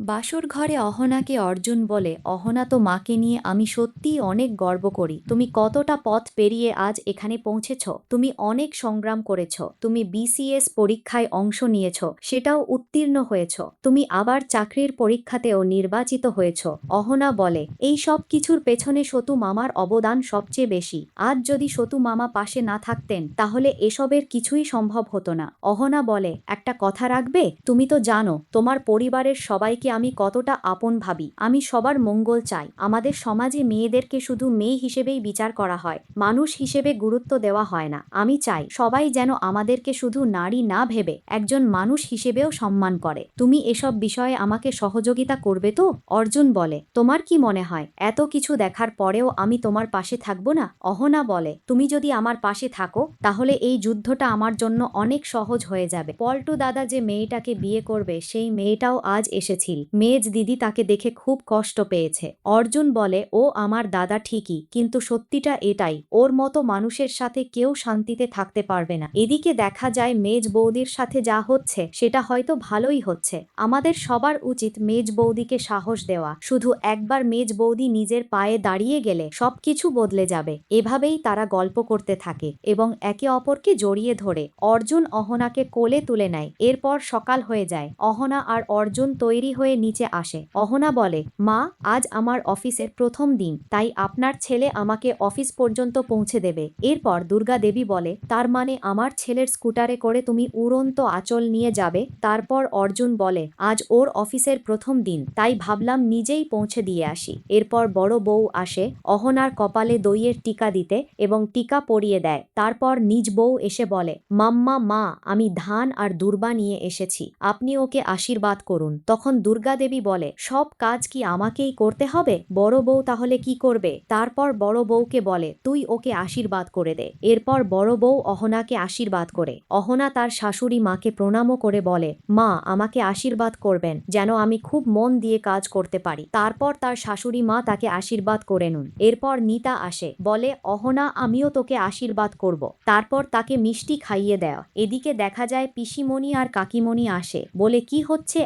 বাসর ঘরে অহনাকে অর্জুন বলে, অহনা তো মাকে নিয়ে আমি সত্যিই অনেক গর্ব করি। তুমি কতটা পথ পেরিয়ে আজ এখানে পৌঁছেছ। তুমি অনেক সংগ্রাম করেছ। তুমি বিসিএস পরীক্ষায় অংশ নিয়েছ, সেটাও উত্তীর্ণ হয়েছ। তুমি আবার চাকরির পরীক্ষাতেও নির্বাচিত হয়েছ। অহনা বলে, এই সব কিছুর পেছনে সতু মামার অবদান সবচেয়ে বেশি। আজ যদি সতু মামা পাশে না থাকতেন তাহলে এসবের কিছুই সম্ভব হতো না। অহনা বলে, একটা কথা রাখবে? তুমি তো জানো তোমার পরিবারের সবাইকে আমি কতটা আপন ভাবি। আমি সবার মঙ্গল চাই। আমাদের সমাজে মেয়েদেরকে শুধু মেয়ে হিসেবেই বিচার করা হয়, মানুষ হিসেবে গুরুত্ব দেওয়া হয় না। আমি চাই সবাই যেন আমাদেরকে শুধু নারী না ভেবে একজন মানুষ হিসেবেও সম্মান করে। তুমি এসব বিষয়ে আমাকে সহযোগিতা করবে তো? অর্জুন বলে, তোমার কি মনে হয় এত কিছু দেখার পরেও আমি তোমার পাশে থাকবো না? অহনা বলে, তুমি যদি আমার পাশে থাকো তাহলে এই যুদ্ধটা আমার জন্য অনেক সহজ হয়ে যাবে। পল্টু দাদা যে মেয়েটাকে বিয়ে করবে সেই মেয়েটাও আজ এসেছিল। মেজ দিদি তাকে দেখে খুব কষ্ট পেয়েছে। অর্জুন বলে, ও আমার দাদা ঠিকই, কিন্তু সত্যিটা এটাই, ওর মতো মানুষের সাথে কেউ শান্তিতে থাকতে পারবে না। এদিকে দেখা যায় মেজ বৌদির সাথে যা হচ্ছে সেটা হয়তো ভালোই হচ্ছে। আমাদের সবার উচিত মেজ বৌদিকে সাহস দেওয়া। শুধু একবার মেজ বৌদি নিজের পায়ে দাঁড়িয়ে গেলে সবকিছু বদলে যাবে। এভাবেই তারা গল্প করতে থাকে এবং একে অপরকে জড়িয়ে ধরে। অর্জুন অহনাকে কোলে তুলে নেয়। এরপর সকাল হয়ে যায়। অহনা আর অর্জুন তৈরি হয়ে নিচে আসে। অহনা বলে, মা, আজ আমার অফিসের প্রথম দিন, তাই আপনার ছেলে আমাকে অফিস পর্যন্ত পৌঁছে দেবে। এরপর দুর্গা দেবী বলে, তার মানে আমার ছেলের স্কুটারে করে তুমি উড়ন্ত আঁচল নিয়ে যাবে? তারপর অর্জুন বলে, আজ ওর অফিসের প্রথম দিন, তাই ভাবলাম নিজেই পৌঁছে দিয়ে আসি। এরপর বড় বউ আসে অহনার কপালে দইয়ের টিকা দিতে এবং টিকা পরিয়ে দেয়। তারপর নিজ বউ এসে বলে, মাম্মা, মা, আমি ধান আর দুর্বা নিয়ে এসেছি, আপনি ওকে আশীর্বাদ করুন। তখন দুর্গা দেবী বলে, সব কাজ কি আমাকেই করতে হবে? বড় বউ তাহলে কি করবে? তারপর বড় বউকে বলে, তুই ওকে আশীর্বাদ করে দে। এরপর বড় বউ অহনাকে আশীর্বাদ করে। অহনা তার শাশুড়ি মাকে প্রণামও করে বলে, মা, আমাকে আশীর্বাদ করবেন যেন আমি খুব মন দিয়ে কাজ করতে পারি। তারপর তার শাশুড়ি মা তাকে আশীর্বাদ করে নুন। এরপর নিতা আসে, বলে, অহনা, আমিও তোকে আশীর্বাদ করব। তারপর তাকে মিষ্টি খাইয়ে দেয়। এদিকে দেখা যায় পিসিমণি আর কাকিমণি আসে, বলে, কি হচ্ছে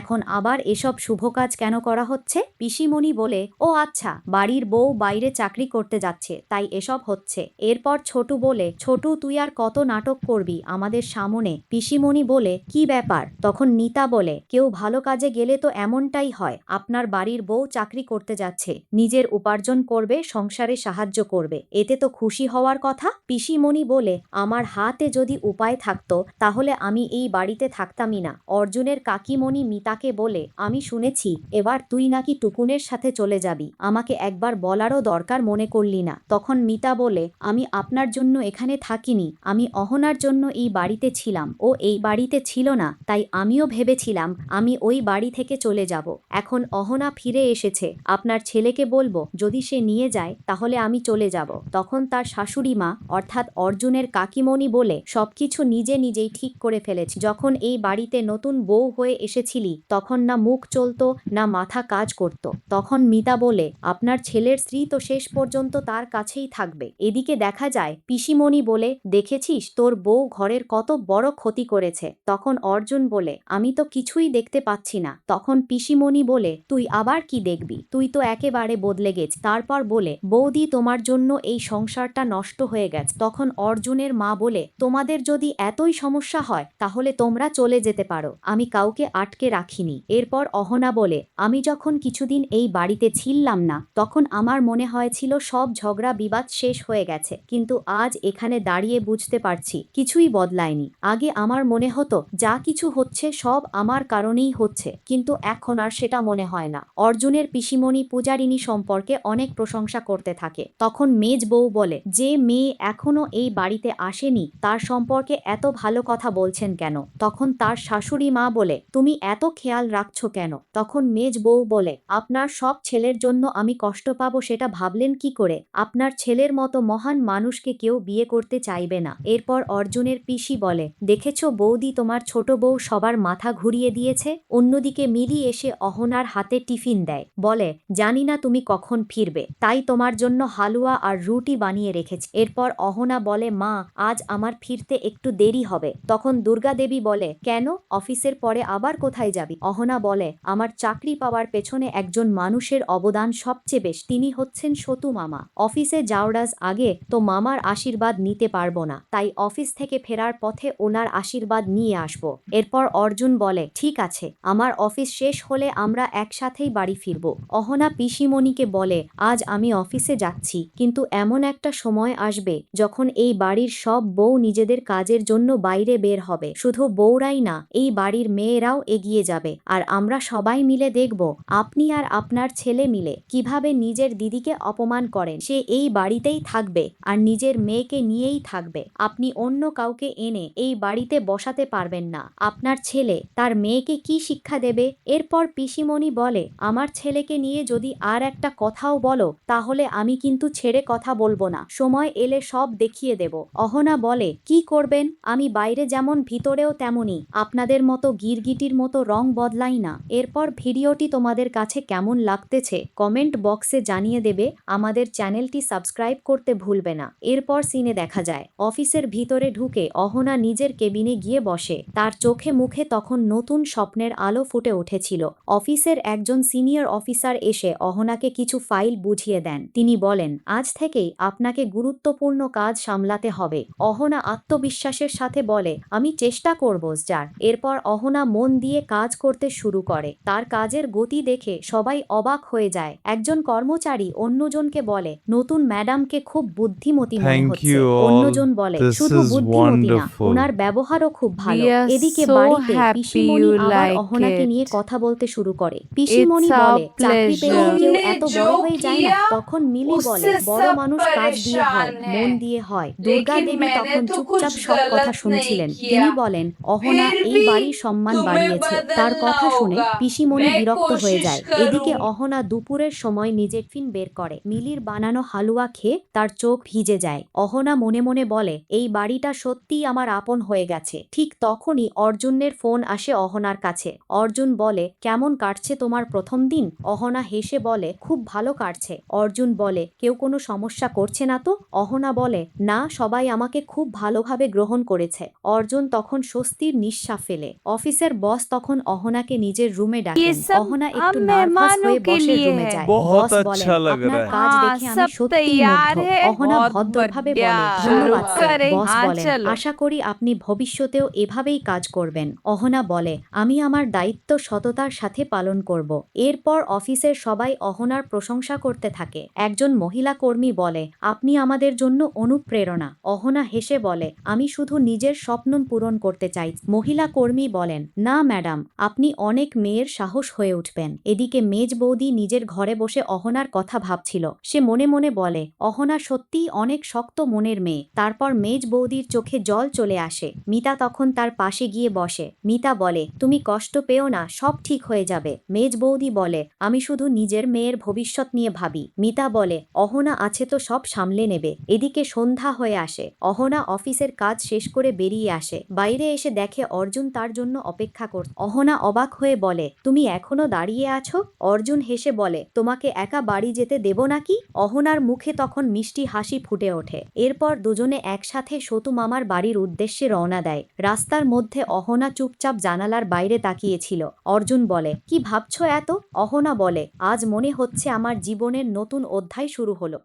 এখন আবার এসব শুভ কাজ কেন করা হচ্ছে? পিসিমণি বলে, ও আচ্ছা, বাড়ির বউ বাইরে চাকরি করতে যাচ্ছে তাই এসব হচ্ছে। এরপর ছোটু বলে, ছোটু, তুই আর কত নাটক করবি আমাদের সামনে? পিসিমণি বলে, কি ব্যাপার? তখন নিতা বলে, কেউ ভালো কাজে গেলে তো এমনটাই হয়। আপনার বাড়ির বউ চাকরি করতে যাচ্ছে, নিজের উপার্জন করবে, সংসারে সাহায্য করবে, এতে তো খুশি হওয়ার কথা। পিসিমণি বলে, আমার হাতে যদি উপায় থাকতো তাহলে আমি এই বাড়িতে থাকতামই না। অর্জুনের কাকিমণি মিতাকে বলে, আমি শুনেছি এবার তুই নাকি টুকুনের সাথে চলে যাবি, আমাকে একবার বলারও দরকার মনে করলি না। তখন মিতা বলে, আমি আপনার জন্য এখানে থাকিনি, আমি অহনার জন্য এই বাড়িতে ছিলাম। ও এই বাড়িতে ছিল না, তাই আমিও ভেবেছিলাম আমি ওই বাড়ি থেকে চলে যাব। এখন অহনা ফিরে এসেছে, আপনার ছেলেকে বলবো যদি সে নিয়ে যায় তাহলে আমি চলে যাব। তখন তার শাশুড়ি মা অর্থাৎ অর্জুনের কাকিমণি বলে, সবকিছু নিজে নিজেই ঠিক করে ফেলেছি। যখন এই বাড়িতে নতুন বউ হয়ে এসেছিলি তখন না মুখ চলতো না মাথা কাজ করত। তখন মিতা বলে, আপনার ছেলের স্ত্রী তো শেষ পর্যন্ত তার কাছেই থাকবে। এদিকে দেখা যায় পিসিমণি বলে, দেখেছিস তোর বউ ঘরের কত বড় ক্ষতি করেছে। তখন অর্জুন বলে, আমি তো কিছুই দেখতে পাচ্ছি না। তখন পিসিমণি বলে, তুই আবার কি দেখবি, তুই তো একেবারে বদলে গেছিস। তারপর বলে, বৌদি, তোমার জন্য এই সংসারটা নষ্ট হয়ে গেছে। তখন অর্জুনের মা বলে, তোমাদের যদি এতই সমস্যা হয় তাহলে তোমরা চলে যেতে পারো, আমি কাউকে আটকে রাখিনি। এরপর অহনা বলে, আমি যখন কিছুদিন এই বাড়িতে ছিলাম না তখন আমার মনে হয়েছিল সব ঝগড়া বিবাদ শেষ হয়ে গেছে, কিন্তু আজ এখানে দাঁড়িয়ে বুঝতে পারছি কিছুই বদলায়নি। আগে আমার মনে হতো যা কিছু হচ্ছে সব আমার কারণেই হচ্ছে, কিন্তু এখন আর সেটা মনে হয় না। অর্জুনের পিসিমণি পূজারিনী সম্পর্কে অনেক প্রশংসা করতে থাকে। তখন মেজ বউ বলে, যে মেয়ে এখনো এই বাড়িতে আসেনি তার সম্পর্কে এত ভালো কথা বলছেন কেন? তখন তার শাশুড়ি মা বলে, তুমি এত খেয়াল রাখছো কেন? তখন মেজ বউ বলে, আপনার সব ছেলের জন্য আমি কষ্ট পাবো সেটা ভাবলেন কি করে? আপনার ছেলের মতো মহান মানুষকে কেউ বিয়ে করতে চাইবে না। এরপর অর্জুনের পিসি বলে, দেখেছো বৌদি, তোমার ছোট বউ সবার মাথা ঘুরিয়ে দিয়েছে। অন্যদিকে মিলি এসে অহনার হাতে টিফিন দেয়, বলে, জানি না তুমি কখন ফিরবে, তাই তোমার জন্য হালুয়া আর রুটি বানিয়ে রেখেছি। এরপর অহনা বলে, মা, আজ আমার ফিরতে একটু দেরি হবে। তখন দুর্গা দেবী বলে, কেন, অফিসের পরে আবার কোথায় যাবি? অহনা বলে, আমার চাকরি পাওয়ার পেছনে একজন মানুষের অবদান সবচেয়ে বেশি, তিনি হচ্ছেন সতু মামা। অফিসে যাওয়ার আগে তো মামার আশীর্বাদ নিতে পারবো না, তাই অফিস থেকে ফেরার পথে ওনার আশীর্বাদ নিয়ে আসবো। এরপর অর্জুন বলে, ঠিক আছে, আমার অফিস শেষ হলে আমরা একসাথেই বাড়ি ফিরব। অহনা পিসিমণিকে বলে, আজ আমি অফিসে যাচ্ছি, কিন্তু এমন একটা সময় আসবে যখন এই বাড়ির সব বউ নিজেদের কাজের জন্য বাইরে বের হবে। শুধু বউরাই না, এই বাড়ির মেয়েরাও এগিয়ে যাবে, আর আমরা সবাই মিলে দেখব আপনি আর আপনার ছেলে মিলে কিভাবে নিজের দিদিকে অপমান করেন। সে এই বাড়িতেই থাকবে আর নিজের মেয়েকে নিয়েই থাকবে। আপনি অন্য কাউকে এনে এই বাড়িতে বসাতে পারবেন না। আপনার ছেলে তার মেয়েকে কি শিক্ষা দেবে? এরপর পিসিমণি বলে, আমার ছেলেকে নিয়ে যদি আর একটা কথাও বলো তাহলে আমি কিন্তু ছেড়ে কথা বলবো না, সময় এলে সব দেখিয়ে দেব। অহনা বলে, কি করবেন? আমি বাইরে যেমন ভিতরেও তেমনই, আপনাদের মতো গিরগিটির মতো রং বদলাই না। এরপর ভিডিওটি তোমাদের কাছে কেমন লাগতেছে কমেন্ট বক্সে জানিয়ে দেবে। আমাদের চ্যানেলটি সাবস্ক্রাইব করতে ভুলবে না। এরপর সিনে দেখা যায় অফিসের ভিতরে ঢুকে অহনা নিজের কেবিনে গিয়ে বসে। তার চোখে মুখে তখন নতুন স্বপ্নের আলো ফুটে উঠেছিল। অফিসের একজন সিনিয়র অফিসার এসে অহনাকে কিছু ফাইল বুঝিয়ে দেন। তিনি বলেন, আজ থেকেই আপনাকে গুরুত্বপূর্ণ কাজ সামলাতে হবে। অহনা আত্মবিশ্বাসের সাথে বলে, আমি চেষ্টা করব স্যার। এরপর অহনা মন দিয়ে কাজ করতে শুরু করে। তার কাজের গতি দেখে সবাই অবাক হয়ে যায়। একজন কর্মচারী অন্যজনকে বলে, নতুন ম্যাডামকে খুব বুদ্ধিমতী মনে Thank হচ্ছে। you all. অন্যজন বলে, This শুধু is বুদ্ধিমতী না, wonderful. ওনার ব্যবহারও খুব ভালো। We are এদিকে so বাড়িতে happy পিসিমণি you আবার like অহনাকে নিয়ে it. কথা বলতে শুরু করে। পিসিমণি It's বলে, our চাকরি পেলে pleasure. কেউ तुमने এত जो বড় হয়ে যায় না। किया তখন মিলি বলে, उससे বড় सब মানুষ কাজ দিয়ে হয়, परेशान মন है, দিয়ে হয়। দুর্গা लेकिन দেবী मैंने তখন तो চুপচাপ कुछ সব কথা गलत नहीं শুনছিলেন। किया। তিনি বলেন, অহনা फिर এই भी বাড়ির সম্মান तुम्हें বাড়িয়েছে। তার बदलना কথা শুনে होगा। পিসিমণি मैं বিরক্ত হয়ে कोशिश যায়। এদিকে करूंगी। অহনা দুপুরের সময় নিজের টিফিন বের করে। মিলির বানানো হালুয়া খেয়ে তার চোখ ভিজে যায়। অহনা মনে মনে বলে, এই বাড়িটা সত্যিই আমার আপন হয়ে গেছে। ঠিক তখনই অর্জুনের ফোন আসে অহনার কাছে। অর্জুন বলে, কেমন কাটছে তোমার প্রথম দিন? অহনা হেসে বলে, খুব ভালো কাটছে। অর্জুন বলে, কেউ কোনো সমস্যা করছে না তো? অহনা বলে, না, সবাই আমাকে খুব ভালোভাবে গ্রহণ করেছে। অর্জুন তখন স্বস্তির নিঃশ্বাস ফেলে। অফিসের বস তখন অহনাকে নিজের রুমে ये ডাকেন। सब অহনা हम একটু নার্ভাস मेहमानों হয়ে के বসের लिए রুমে है। যায়। बहुत বস বলেন, अच्छा लग আপনার रहा है। কাজ हाँ, দেখে আমি सब সত্যিই तैयार মুগ্ধ। है, অহনা बहुत ভদ্রভাবে বলে, बढ़िया। ধন্যবাদ शुरू স্যার। करें? বস हाँ, বলেন, चलो। আশা করি আপনি ভবিষ্যতেও এভাবেই কাজ করবেন। অহনা বলে, আমি আমার দায়িত্ব সততার সাথে পালন করব। এরপর অফিসের সবাই অহনার প্রশংসা করতে থাকে। একজন মহিলা কর্মী বলে, আপনি আমাদের জন্য অনুপ্রেরণা। অহনা হেসে বলে, আমি শুধু নিজের স্বপ্ন পূরণ করতে চাই। মহিলা কর্মী বলেন, না ম্যাডাম, আপনি অনেক মেয়ের সাহস হয়ে উঠবেন। এদিকে মেজ বৌদি নিজের ঘরে বসে অহনার কথা ভাবছিল। সে মনে মনে বলে, অহনা সত্যিই অনেক শক্ত মনের মেয়ে। তারপর মেজ বৌদির চোখে জল চলে আসে। মিতা তখন তার পাশে গিয়ে বসে। মিতা বলে, তুমি কষ্ট পেও না, সব ঠিক হয়ে যাবে। মেজ বৌদি বলে, আমি শুধু নিজের মেয়ের ভবিষ্যৎ নিয়ে ভাবি। মিতা বলে, অহনা আছে তো সব সামলে নেবে। এদিকে সন্ধ্যা হয়ে আসে। অহনা অফিসের কাজ শেষ করে বেরিয়ে আসে। বাইরে এসে দেখে অর্জুন তার জন্য অপেক্ষা করছে। অহনা অবাক হয়ে বলে, তুমি এখনো দাঁড়িয়ে আছো? অর্জুন হেসে বলে, তোমাকে একা বাড়ি যেতে দেব নাকি? অহনার মুখে তখন মিষ্টি হাসি ফুটে ওঠে। এরপর দুজনে একসাথে সতু মামার বাড়ির উদ্দেশ্যে রওনা দেয়। রাস্তার মধ্যে অহনা চুপচাপ জানালার বাইরে তাকিয়েছিল। অর্জুন বলে, কি ভাবছো এত? অহনা বলে, আজ মনে হচ্ছে আমার জীবনের নতুন অধ্যায় শুরু হলো।